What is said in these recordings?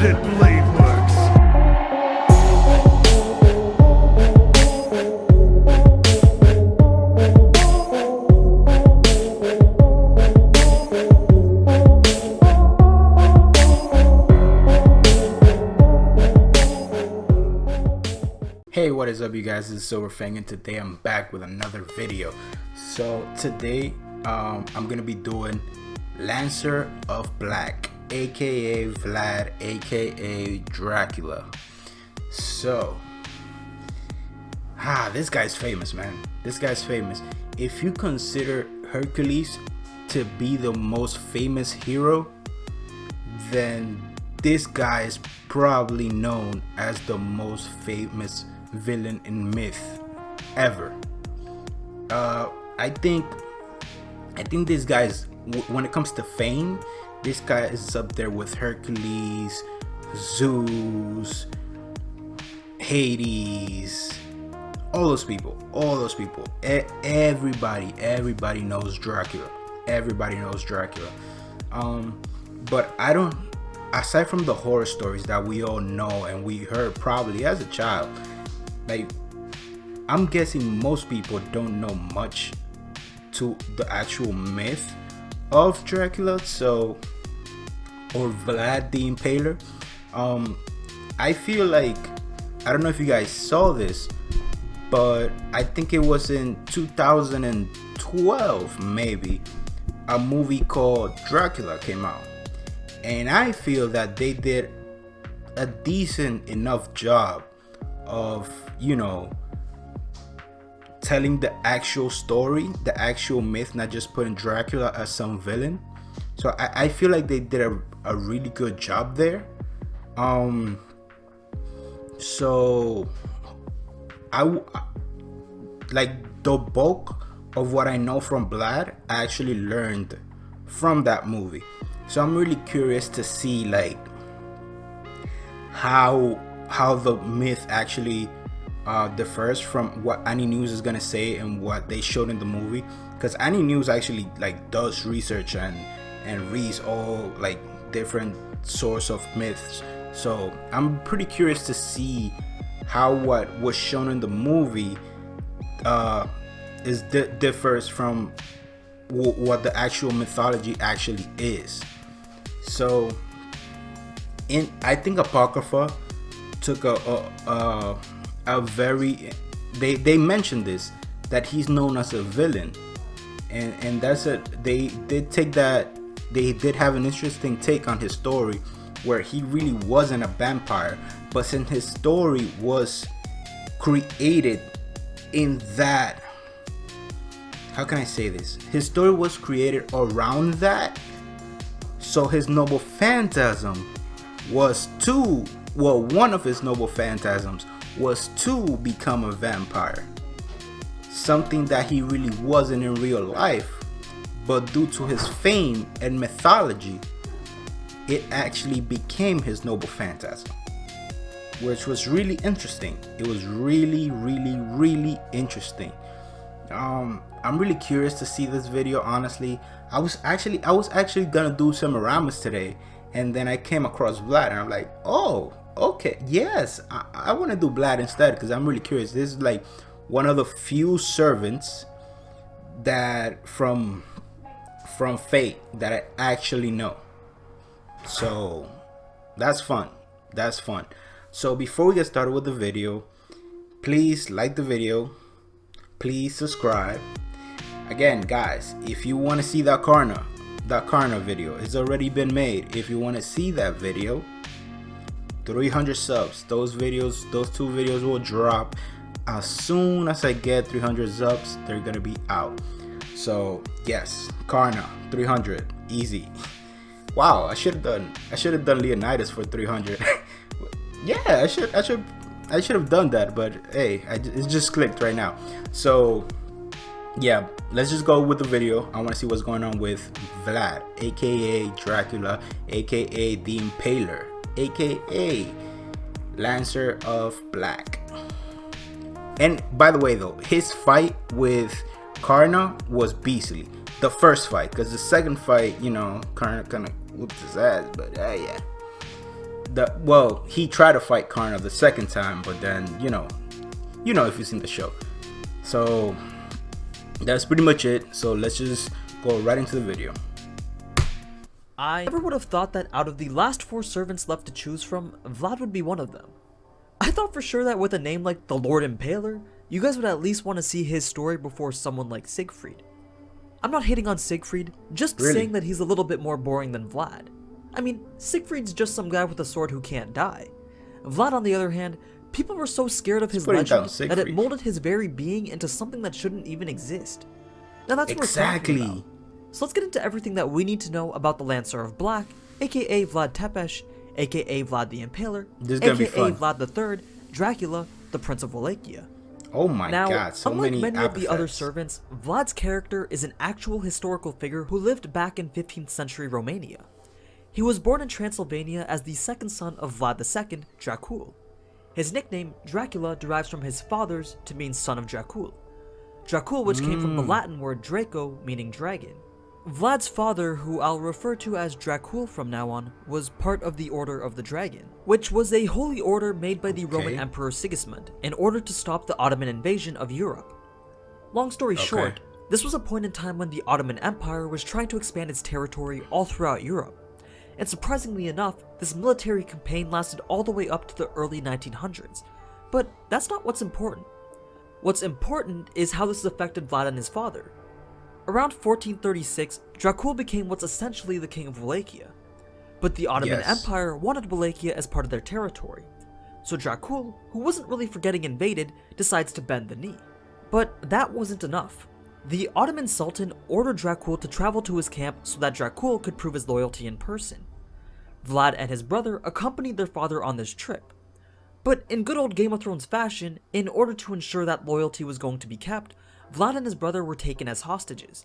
pit blade works. Hey, what is up, you guys? This is Silverfang, and today I'm back with another video. So today I'm gonna be doing Lancer of Black, aka Vlad, aka Dracula. So this guy's famous, man. This guy's famous. If you consider Hercules to be the most famous hero, then this guy is probably known as the most famous villain in myth ever. I think this guy's, when it comes to fame, this guy is up there with Hercules, Zeus, Hades, all those people. Everybody knows Dracula. Everybody knows Dracula. But I don't, aside from the horror stories that we all know and we heard probably as a child, like, I'm guessing most people don't know much to the actual myth of Dracula, so, or Vlad the Impaler. I feel like, I don't know if you guys saw this, but I think it was in 2012 maybe, a movie called Dracula came out, and I feel that they did a decent enough job of, you know, telling the actual story, the actual myth, not just putting Dracula as some villain. So I feel like they did a really good job there. So I like the bulk of what I know from Vlad, I actually learned from that movie. So I'm really curious to see like how the myth actually differs from what Annie News is gonna say and what they showed in the movie, because Annie News actually like does research and reads all like different source of myths. So I'm pretty curious to see how what was shown in the movie differs from what the actual mythology actually is. So I think Apocrypha took a very, they mentioned this, that he's known as a villain, and that's they did take that, they did have an interesting take on his story where he really wasn't a vampire, but since his story was created in that, how can I say this, his story was created around that, so his noble phantasm was to, well, one of his noble phantasms was to become a vampire, something that he really wasn't in real life, but due to his fame and mythology, it actually became his noble phantasm, which was really interesting. It was really interesting. I'm really curious to see this video, honestly. I was actually gonna do Semiramis today, and then I came across Vlad, and I'm like, oh, okay, yes, I want to do Vlad instead, because I'm really curious. This is like one of the few servants that from Fate that I actually know. So that's fun. So before we get started with the video, please like the video, please subscribe. Again, guys, if you want to see that Karna video, it's already been made. If you want to see that video, 300 subs, those two videos will drop as soon as I get 300 subs. They're gonna be out. So yes, Karna 300, easy. Wow, I should have done Leonidas for 300. Yeah, I should have done that, but hey, it just clicked right now. So yeah, let's just go with the video. I want to see what's going on with Vlad, aka Dracula, aka the Impaler, aka Lancer of Black. And by the way though, his fight with Karna was beastly. The first fight, because the second fight, you know, Karna kind of whooped his ass, but yeah. he tried to fight Karna the second time, but then if you've seen the show. So that's pretty much it. So let's just go right into the video. I never would have thought that out of the last 4 servants left to choose from, Vlad would be one of them. I thought for sure that with a name like the Lord Impaler, you guys would at least want to see his story before someone like Siegfried. I'm not hating on Siegfried, just saying that he's a little bit more boring than Vlad. I mean, Siegfried's just some guy with a sword who can't die. Vlad, on the other hand, people were so scared of his legend that it molded his very being into something that shouldn't even exist. Now that's what we're talking about. So let's get into everything that we need to know about the Lancer of Black, aka Vlad Tepes, aka Vlad the Impaler, aka Vlad III, Dracula, the Prince of Wallachia. Oh my god, so unlike many of the other servants, Vlad's character is an actual historical figure who lived back in 15th century Romania. He was born in Transylvania as the second son of Vlad II, Dracula. His nickname, Dracula, derives from his father's to mean son of Dracul. Dracul, which came from the Latin word Draco, meaning dragon. Vlad's father, who I'll refer to as Dracul from now on, was part of the Order of the Dragon, which was a holy order made by the Roman Emperor Sigismund in order to stop the Ottoman invasion of Europe. Long story short, this was a point in time when the Ottoman Empire was trying to expand its territory all throughout Europe. And surprisingly enough, this military campaign lasted all the way up to the early 1900s. But that's not what's important. What's important is how this affected Vlad and his father. Around 1436, Dracul became what's essentially the king of Wallachia. But the Ottoman Empire wanted Wallachia as part of their territory. So Dracul, who wasn't really for getting invaded, decides to bend the knee. But that wasn't enough. The Ottoman Sultan ordered Dracul to travel to his camp so that Dracul could prove his loyalty in person. Vlad and his brother accompanied their father on this trip. But in good old Game of Thrones fashion, in order to ensure that loyalty was going to be kept, Vlad and his brother were taken as hostages.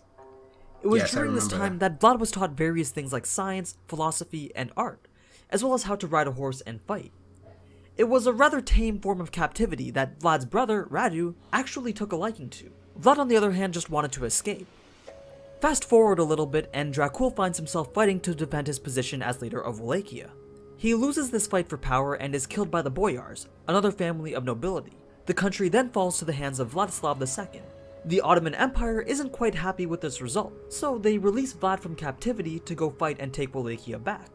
It was during this time that Vlad was taught various things like science, philosophy, and art, as well as how to ride a horse and fight. It was a rather tame form of captivity that Vlad's brother, Radu, actually took a liking to. Vlad, on the other hand, just wanted to escape. Fast forward a little bit, and Dracul finds himself fighting to defend his position as leader of Wallachia. He loses this fight for power and is killed by the Boyars, another family of nobility. The country then falls to the hands of Vladislav II. The Ottoman Empire isn't quite happy with this result, so they release Vlad from captivity to go fight and take Wallachia back.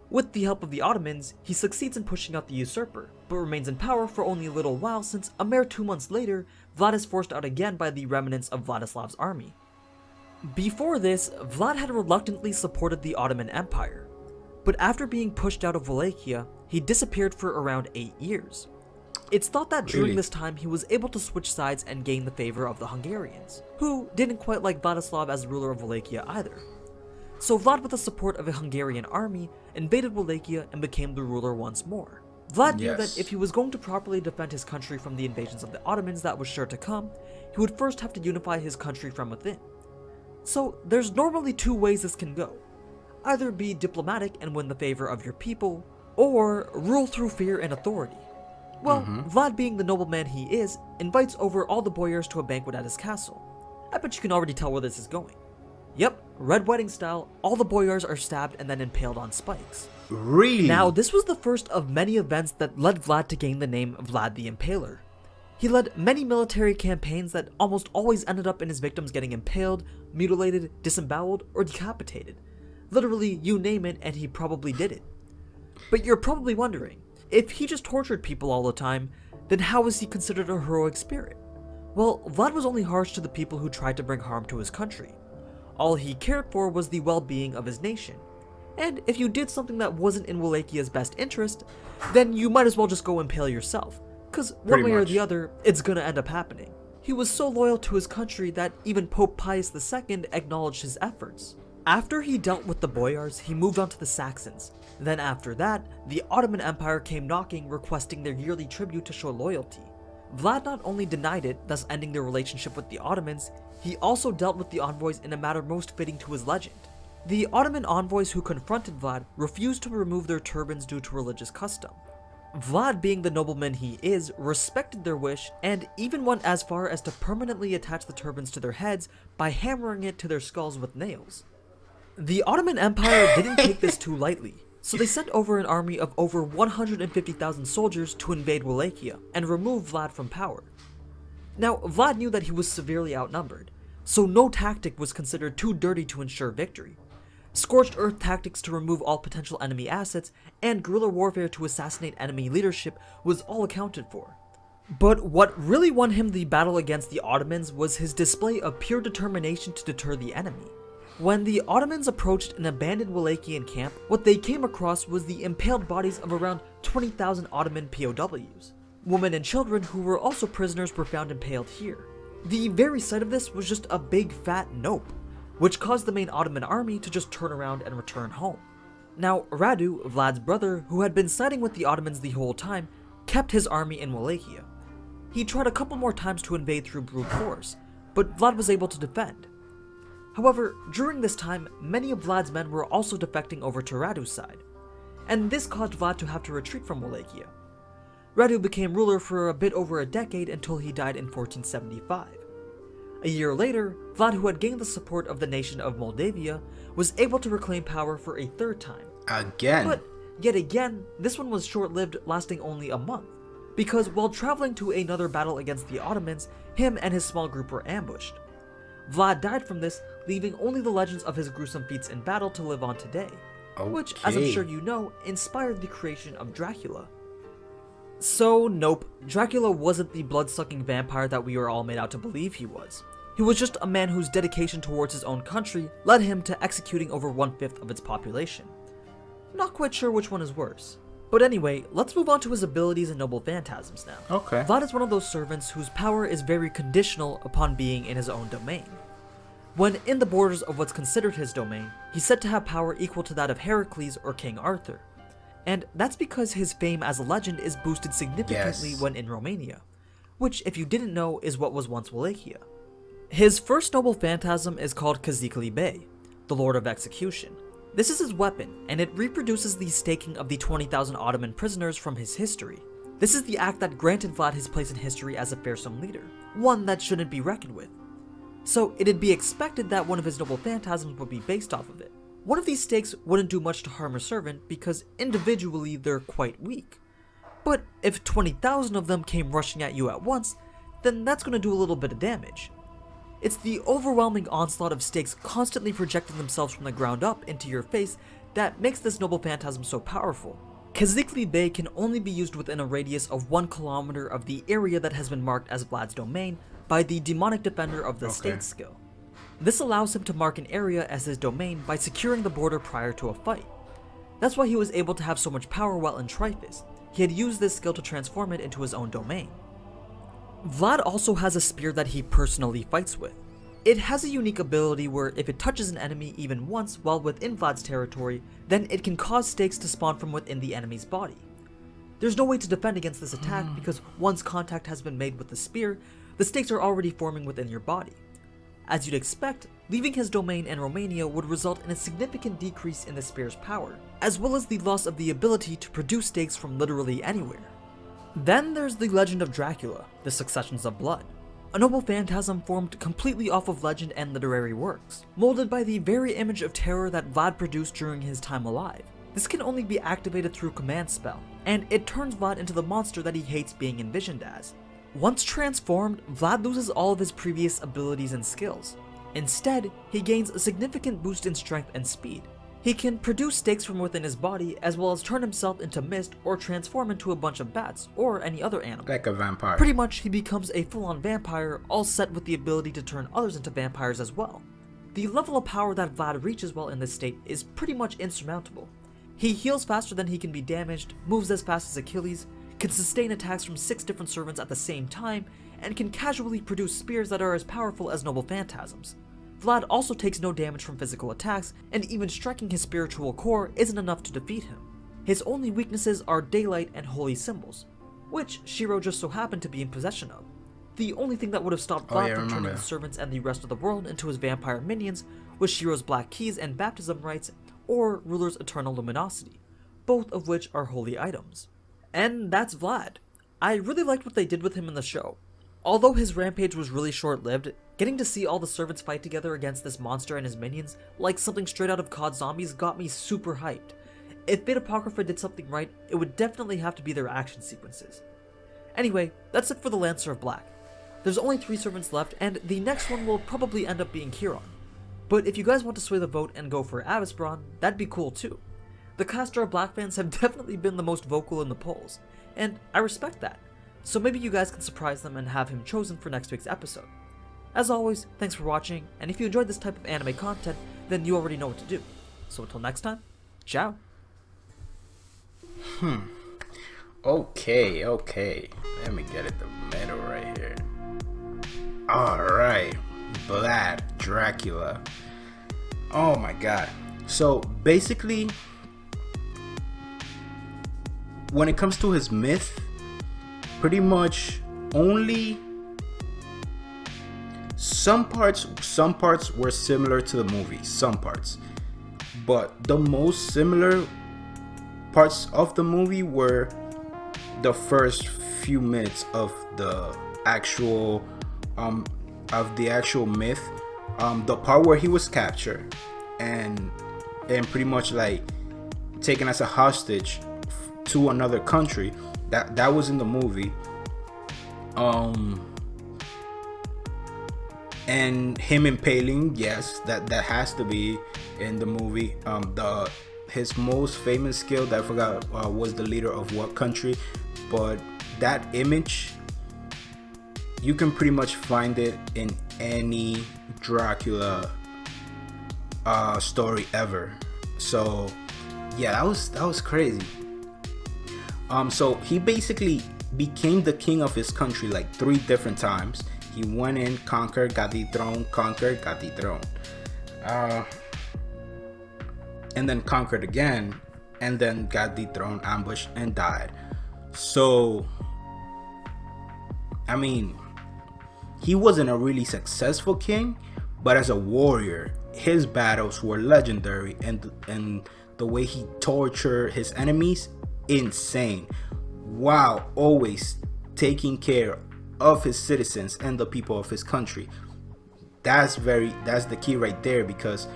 With the help of the Ottomans, he succeeds in pushing out the usurper, but remains in power for only a little while since a mere 2 months later, Vlad is forced out again by the remnants of Vladislav's army. Before this, Vlad had reluctantly supported the Ottoman Empire, but after being pushed out of Wallachia, he disappeared for around 8 years. It's thought that during this time he was able to switch sides and gain the favor of the Hungarians, who didn't quite like Vladislav as ruler of Wallachia either. So Vlad, with the support of a Hungarian army, invaded Wallachia and became the ruler once more. Vlad knew that if he was going to properly defend his country from the invasions of the Ottomans that was sure to come, he would first have to unify his country from within. So there's normally 2 ways this can go. Either be diplomatic and win the favor of your people, or rule through fear and authority. Well, Vlad, being the nobleman he is, invites over all the boyars to a banquet at his castle. I bet you can already tell where this is going. Yep, Red Wedding style, all the boyars are stabbed and then impaled on spikes. Really? Now, this was the first of many events that led Vlad to gain the name Vlad the Impaler. He led many military campaigns that almost always ended up in his victims getting impaled, mutilated, disemboweled, or decapitated. Literally, you name it, and he probably did it. But you're probably wondering, if he just tortured people all the time, then how is he considered a heroic spirit? Well, Vlad was only harsh to the people who tried to bring harm to his country. All he cared for was the well-being of his nation. And if you did something that wasn't in Wallachia's best interest, then you might as well just go impale yourself, cause one way or the other, it's gonna end up happening. He was so loyal to his country that even Pope Pius II acknowledged his efforts. After he dealt with the Boyars, he moved on to the Saxons. Then after that, the Ottoman Empire came knocking, requesting their yearly tribute to show loyalty. Vlad not only denied it, thus ending their relationship with the Ottomans, he also dealt with the envoys in a manner most fitting to his legend. The Ottoman envoys who confronted Vlad refused to remove their turbans due to religious custom. Vlad, being the nobleman he is, respected their wish and even went as far as to permanently attach the turbans to their heads by hammering it to their skulls with nails. The Ottoman Empire didn't take this too lightly, So they sent over an army of over 150,000 soldiers to invade Wallachia and remove Vlad from power. Now, Vlad knew that he was severely outnumbered, so no tactic was considered too dirty to ensure victory. Scorched earth tactics to remove all potential enemy assets and guerrilla warfare to assassinate enemy leadership was all accounted for. But what really won him the battle against the Ottomans was his display of pure determination to deter the enemy. When the Ottomans approached an abandoned Wallachian camp, what they came across was the impaled bodies of around 20,000 Ottoman POWs. Women and children who were also prisoners were found impaled here. The very sight of this was just a big fat nope, which caused the main Ottoman army to just turn around and return home. Now, Radu, Vlad's brother, who had been siding with the Ottomans the whole time, kept his army in Wallachia. He tried a couple more times to invade through brute force, but Vlad was able to defend. However, during this time, many of Vlad's men were also defecting over to Radu's side, and this caused Vlad to have to retreat from Wallachia. Radu became ruler for a bit over a decade until he died in 1475. A year later, Vlad, who had gained the support of the nation of Moldavia, was able to reclaim power for a third time. Again? But yet again, this one was short-lived, lasting only a month, because while traveling to another battle against the Ottomans, him and his small group were ambushed. Vlad died from this, leaving only the legends of his gruesome feats in battle to live on today, which, as I'm sure you know, inspired the creation of Dracula. So nope, Dracula wasn't the blood-sucking vampire that we were all made out to believe he was. He was just a man whose dedication towards his own country led him to executing over 1/5 of its population. Not quite sure which one is worse. But anyway, let's move on to his abilities and noble phantasms now. Okay. Vlad is one of those servants whose power is very conditional upon being in his own domain. When in the borders of what's considered his domain, he's said to have power equal to that of Heracles or King Arthur. And that's because his fame as a legend is boosted significantly when in Romania, which, if you didn't know, is what was once Wallachia. His first noble phantasm is called Kazikli Bey, the Lord of Execution. This is his weapon, and it reproduces the staking of the 20,000 Ottoman prisoners from his history. This is the act that granted Vlad his place in history as a fearsome leader, one that shouldn't be reckoned with. So it'd be expected that one of his noble phantasms would be based off of it. One of these stakes wouldn't do much to harm a servant because individually they're quite weak. But if 20,000 of them came rushing at you at once, then that's going to do a little bit of damage. It's the overwhelming onslaught of stakes constantly projecting themselves from the ground up into your face that makes this noble phantasm so powerful. Kazikli Bey can only be used within a radius of 1 kilometer of the area that has been marked as Vlad's domain by the demonic defender of the state skill. This allows him to mark an area as his domain by securing the border prior to a fight. That's why he was able to have so much power while in Tryphis. He had used this skill to transform it into his own domain. Vlad also has a spear that he personally fights with. It has a unique ability where if it touches an enemy even once while within Vlad's territory, then it can cause stakes to spawn from within the enemy's body. There's no way to defend against this attack because once contact has been made with the spear, the stakes are already forming within your body. As you'd expect, leaving his domain in Romania would result in a significant decrease in the spear's power, as well as the loss of the ability to produce stakes from literally anywhere. Then there's the legend of Dracula, the Successions of Blood, a noble phantasm formed completely off of legend and literary works, molded by the very image of terror that Vlad produced during his time alive. This can only be activated through command spell, and it turns Vlad into the monster that he hates being envisioned as. Once transformed, Vlad loses all of his previous abilities and skills. Instead, he gains a significant boost in strength and speed. He can produce stakes from within his body as well as turn himself into mist or transform into a bunch of bats or any other animal. Like a vampire. Pretty much he becomes a full-on vampire, all set with the ability to turn others into vampires as well. The level of power that Vlad reaches while in this state is pretty much insurmountable. He heals faster than he can be damaged, moves as fast as Achilles, can sustain attacks from 6 different servants at the same time, and can casually produce spears that are as powerful as noble phantasms. Vlad also takes no damage from physical attacks, and even striking his spiritual core isn't enough to defeat him. His only weaknesses are daylight and holy symbols, which Shiro just so happened to be in possession of. The only thing that would have stopped Vlad from turning his servants and the rest of the world into his vampire minions was Shiro's black keys and baptism rites, or Ruler's eternal luminosity, both of which are holy items. And that's Vlad. I really liked what they did with him in the show. Although his rampage was really short-lived, getting to see all the servants fight together against this monster and his minions like something straight out of COD Zombies got me super hyped. If Fate Apocrypha did something right, it would definitely have to be their action sequences. Anyway, that's it for the Lancer of Black. There's only 3 servants left, and the next one will probably end up being Chiron. But if you guys want to sway the vote and go for Avisbron, that'd be cool too. The Caster of Black fans have definitely been the most vocal in the polls, and I respect that. So maybe you guys can surprise them and have him chosen for next week's episode. As always, thanks for watching, and if you enjoyed this type of anime content, then you already know what to do. So until next time, ciao! Okay. Let me get it the middle right here. Alright. Vlad, Dracula. Oh my god. So basically, when it comes to his myth, pretty much only some parts were similar to the movie, some parts. But the most similar parts of the movie were the first few minutes of the actual myth, the part where he was captured and pretty much like taken as a hostage to another country. That was in the movie. And him impaling, yes, that has to be in the movie. His most famous skill that I forgot was the leader of what country, but that image, you can pretty much find it in any Dracula story ever. So yeah, that was crazy. So he basically became the king of his country like 3 different times. He went in, conquered, got dethroned, conquered, got dethroned, and then conquered again, and then got dethroned, ambushed, and died. So I mean, he wasn't a really successful king, but as a warrior, his battles were legendary, and the way he tortured his enemies, insane, while always taking care of his citizens and the people of his country. That's the key right there, because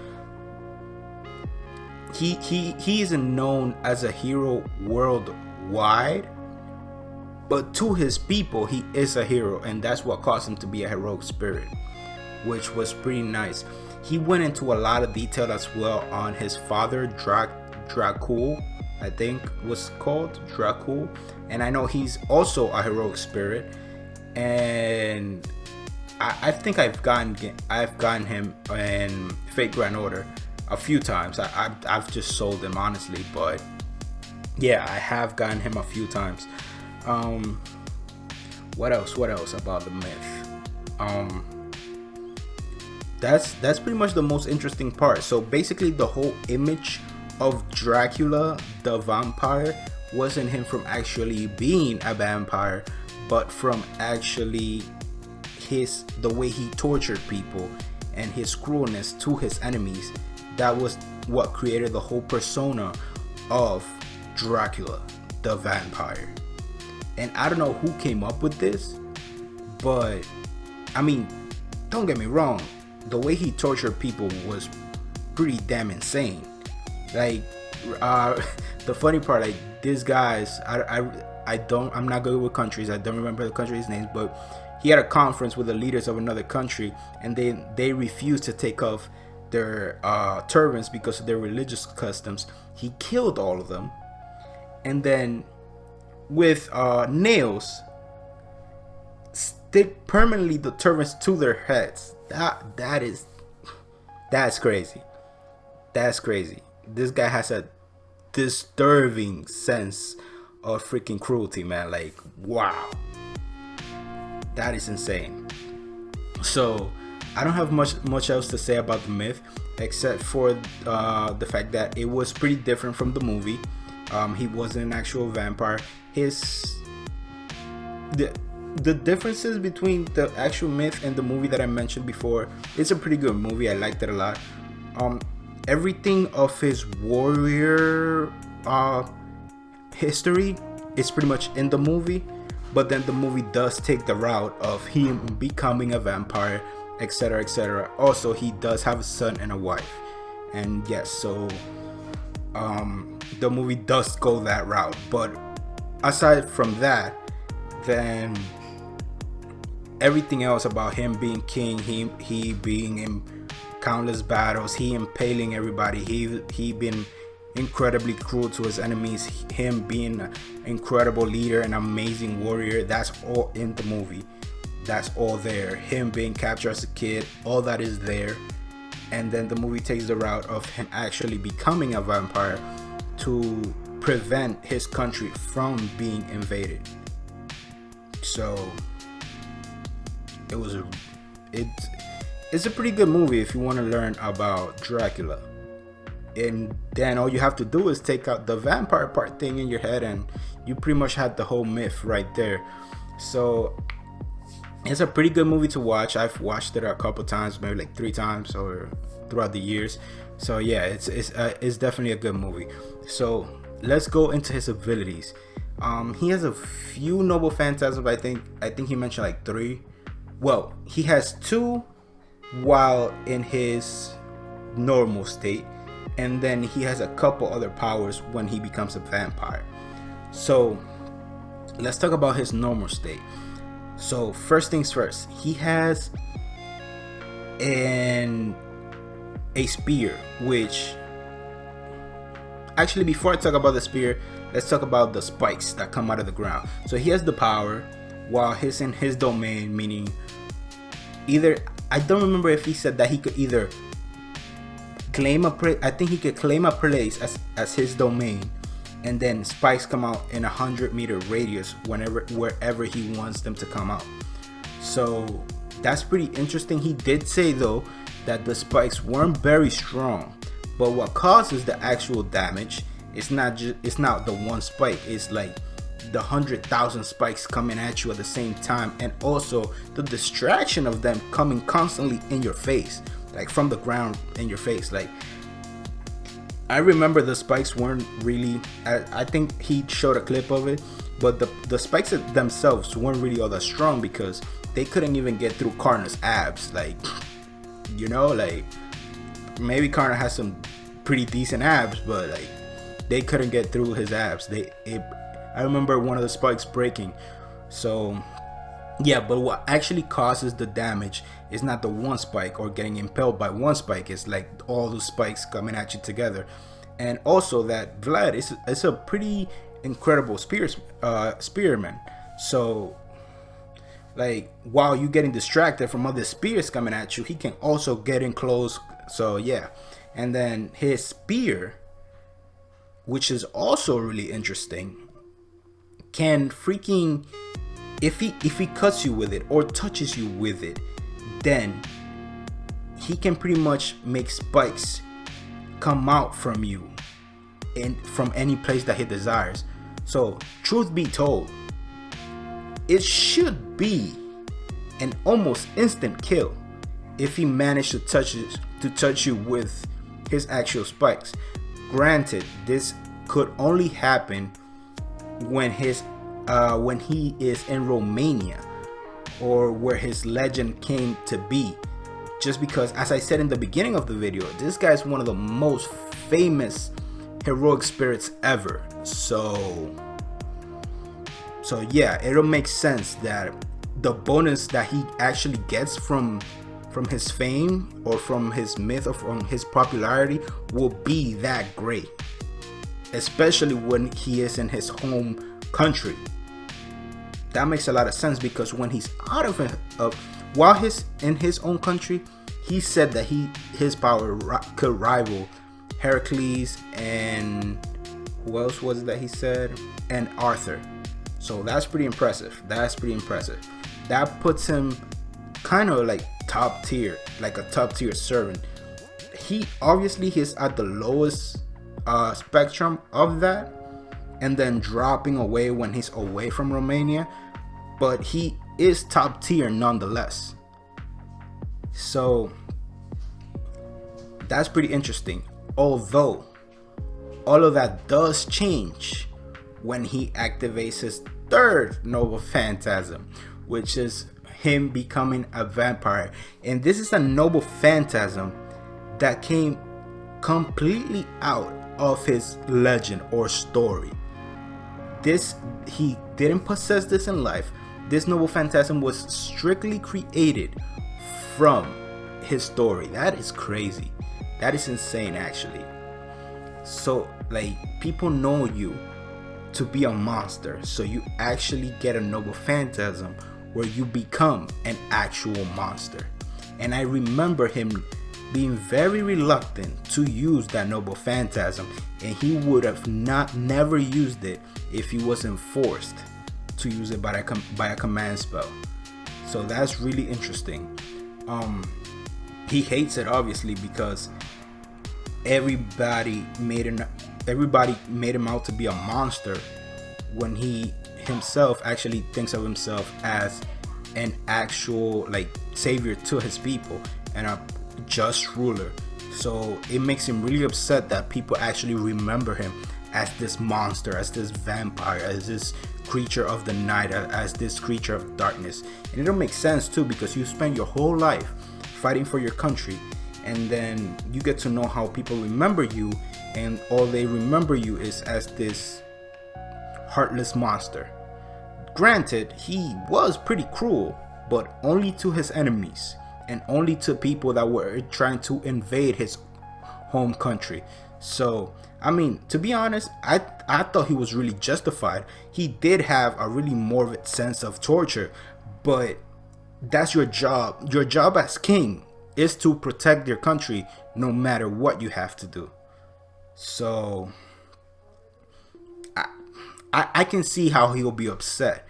he isn't known as a hero worldwide, but to his people he is a hero, and that's what caused him to be a heroic spirit, which was pretty nice. He went into a lot of detail as well on his father, Dracula, I think was called Dracula, and I know he's also a heroic spirit, and I think I've gotten him in Fate Grand Order a few times. I've just sold him, honestly, but yeah, I have gotten him a few times. What else about the myth? That's pretty much the most interesting part. So basically, the whole image of Dracula the vampire wasn't him from actually being a vampire, but from actually the way he tortured people and his cruelness to his enemies. That was what created the whole persona of Dracula the vampire. And I don't know who came up with this, but I mean, don't get me wrong, the way he tortured people was pretty damn insane. Like, the funny part, like, these guys, I'm not good with countries, I don't remember the country's names, but he had a conference with the leaders of another country, and they refused to take off their turbans because of their religious customs. He killed all of them, and then with nails stick permanently the turbans to their heads. That's crazy. That's crazy. This guy has a disturbing sense of freaking cruelty, man. Like, wow, that is insane. So I don't have much else to say about the myth, except for the fact that it was pretty different from the movie. He wasn't an actual vampire. The differences between the actual myth and the movie that I mentioned before, it's a pretty good movie. I liked it a lot. Everything of his warrior history is pretty much in the movie, but then the movie does take the route of him becoming a vampire, etc., etc. Also, he does have a son and a wife, and yes, so the movie does go that route. But aside from that, then everything else about him being king, he being in countless battles, he impaling everybody, he been incredibly cruel to his enemies, him being an incredible leader, an amazing warrior, that's all in the movie. That's all there. Him being captured as a kid, all that is there. And then the movie takes the route of him actually becoming a vampire to prevent his country from being invaded. So it's a pretty good movie if you want to learn about Dracula. And then all you have to do is take out the vampire part thing in your head, and you pretty much had the whole myth right there. So it's a pretty good movie to watch. I've watched it a couple times, maybe like 3 times or throughout the years. So yeah, it's definitely a good movie. So let's go into his abilities. He has a few noble phantasms. I think he mentioned like 3. Well, he has 2 while in his normal state, and then he has a couple other powers when he becomes a vampire. So let's talk about his normal state. So first things first, he has a spear, which actually, before I talk about the spear, let's talk about the spikes that come out of the ground. So he has the power while he's in his domain, meaning either, I don't remember if he said that he could either claim a place as his domain, and then spikes come out in 100-meter radius wherever he wants them to come out. So that's pretty interesting. He did say though that the spikes weren't very strong, but what causes the actual damage is not the one spike, it's like the 100,000 spikes coming at you at the same time, and also the distraction of them coming constantly in your face, like from the ground in your face. Like, I remember the spikes weren't really, I think he showed a clip of it, but the spikes themselves weren't really all that strong because they couldn't even get through Karna's abs. Like, you know, like maybe Karna has some pretty decent abs, but like they couldn't get through his abs. I remember one of the spikes breaking. So yeah, but what actually causes the damage is not the one spike or getting impaled by one spike. It's like all the spikes coming at you together. And also that Vlad is a pretty incredible spearman. So like while you getting distracted from other spears coming at you, he can also get in close. So yeah. And then his spear, which is also really interesting, can freaking, if he cuts you with it or touches you with it, then he can pretty much make spikes come out from you and from any place that he desires. So truth be told, it should be an almost instant kill if he managed to touch you with his actual spikes. Granted, this could only happen when he is in Romania, or where his legend came to be, just because, as I said in the beginning of the video, this guy is one of the most famous heroic spirits ever. So yeah, it'll make sense that the bonus that he actually gets from his fame or from his myth or from his popularity will be that great, especially when he is in his home country. That makes a lot of sense, because when he's out while he's in his own country, he said that his power could rival Heracles and who else was it that he said? And Arthur. So that's pretty impressive. That puts him kind of like top tier, like a top tier servant. He obviously is at the lowest spectrum of that, and then dropping away when he's away from Romania, but he is top tier nonetheless. So that's pretty interesting, although all of that does change when he activates his third noble phantasm, which is him becoming a vampire. And this is a noble phantasm that came completely out of his legend or story. He didn't possess this in life. This noble phantasm was strictly created from his story. That is crazy. That is insane, actually. So, like, people know you to be a monster, so you actually get a noble phantasm where you become an actual monster. And I remember him being very reluctant to use that noble phantasm, and he would have never used it if he wasn't forced to use it by a command spell. So that's really interesting. He hates it, obviously, because everybody made him out to be a monster when he himself actually thinks of himself as an actual, like, savior to his people and a just ruler. So it makes him really upset that people actually remember him as this monster, as this vampire, as this creature of the night, as this creature of darkness. And it'll make sense too, because you spend your whole life fighting for your country, and then you get to know how people remember you, and all they remember you is as this heartless monster. Granted, he was pretty cruel, but only to his enemies and only to people that were trying to invade his home country. So, I mean, to be honest, I thought he was really justified. He did have a really morbid sense of torture, but that's your job. Your job as king is to protect your country no matter what you have to do. So I can see how he'll be upset.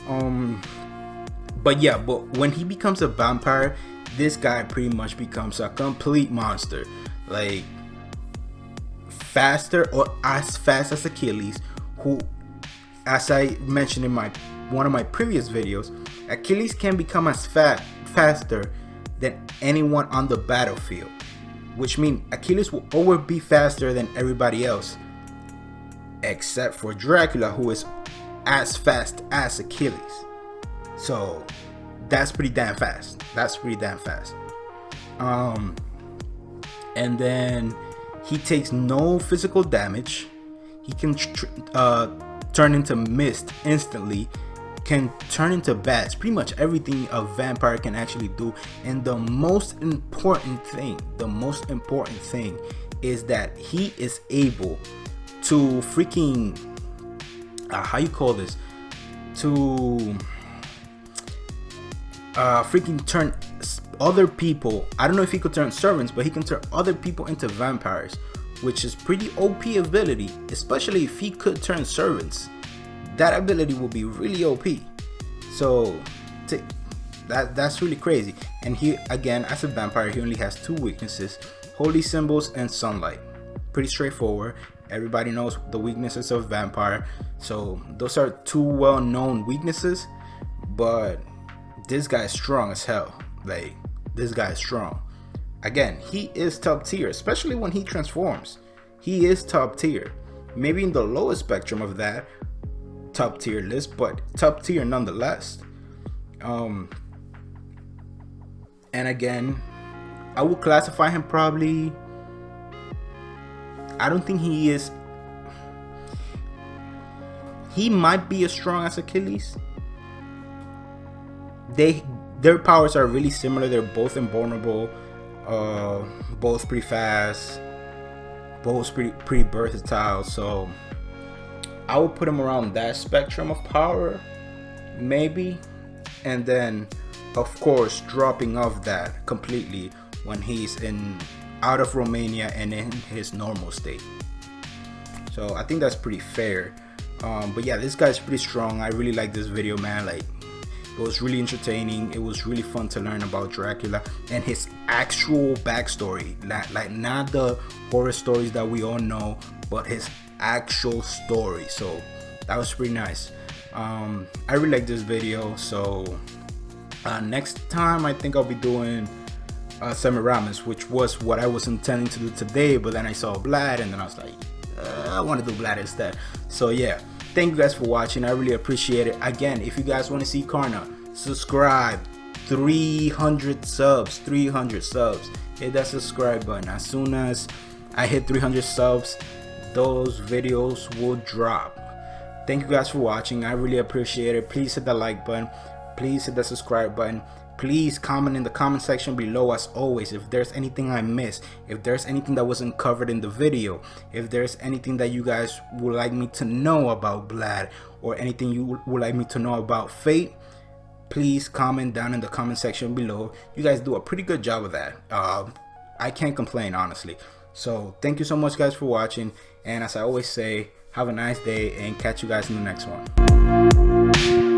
But when he becomes a vampire, this guy pretty much becomes a complete monster. Like, faster or as fast as Achilles, who, as I mentioned in one of my previous videos, Achilles can become as faster than anyone on the battlefield, which means Achilles will always be faster than everybody else, except for Dracula, who is as fast as Achilles. So that's pretty damn fast. And then he takes no physical damage. He can turn into mist instantly, can turn into bats, pretty much everything a vampire can actually do. And the most important thing is that he is able to freaking freaking turn other people. I don't know if he could turn servants, but he can turn other people into vampires, which is pretty OP ability, especially if he could turn servants. That ability will be really OP. So that's really crazy. And he, again, as a vampire, he only has two weaknesses: holy symbols and sunlight. Pretty straightforward. Everybody knows the weaknesses of vampire, so those are two well-known weaknesses. But this guy is strong as hell. Like, this guy is strong. Again, he is top tier, especially when he transforms. He is top tier. Maybe in the lowest spectrum of that top tier list, but top tier nonetheless. And again, I would classify him probably, I don't think he is, he might be as strong as Achilles. Their powers are really similar. They're both invulnerable, both pretty fast, both pretty versatile. So I would put him around that spectrum of power, maybe. And then, of course, dropping off that completely when he's out of Romania and in his normal state. So I think that's pretty fair. But yeah, this guy's pretty strong. I really like this video, man. Like, it was really entertaining. It was really fun to learn about Dracula and his actual backstory. Like, not the horror stories that we all know, but his actual story. So that was pretty nice. I really like this video. So next time I think I'll be doing Semiramis, which was what I was intending to do today, but then I saw Vlad and then I was like, I want to do Vlad instead. So yeah, thank you guys for watching. I really appreciate it. Again, if you guys want to see Karna, subscribe. 300 subs. Hit that subscribe button. As soon as I hit 300 subs, those videos will drop. Thank you guys for watching. I really appreciate it. Please hit the like button, please hit the subscribe button, please comment in the comment section below. As always, if there's anything I missed, if there's anything that wasn't covered in the video, if there's anything that you guys would like me to know about Vlad, or anything you would like me to know about Fate, please comment down in the comment section below. You guys do a pretty good job of that. I can't complain, honestly. So thank you so much guys for watching, and as I always say, have a nice day and catch you guys in the next one.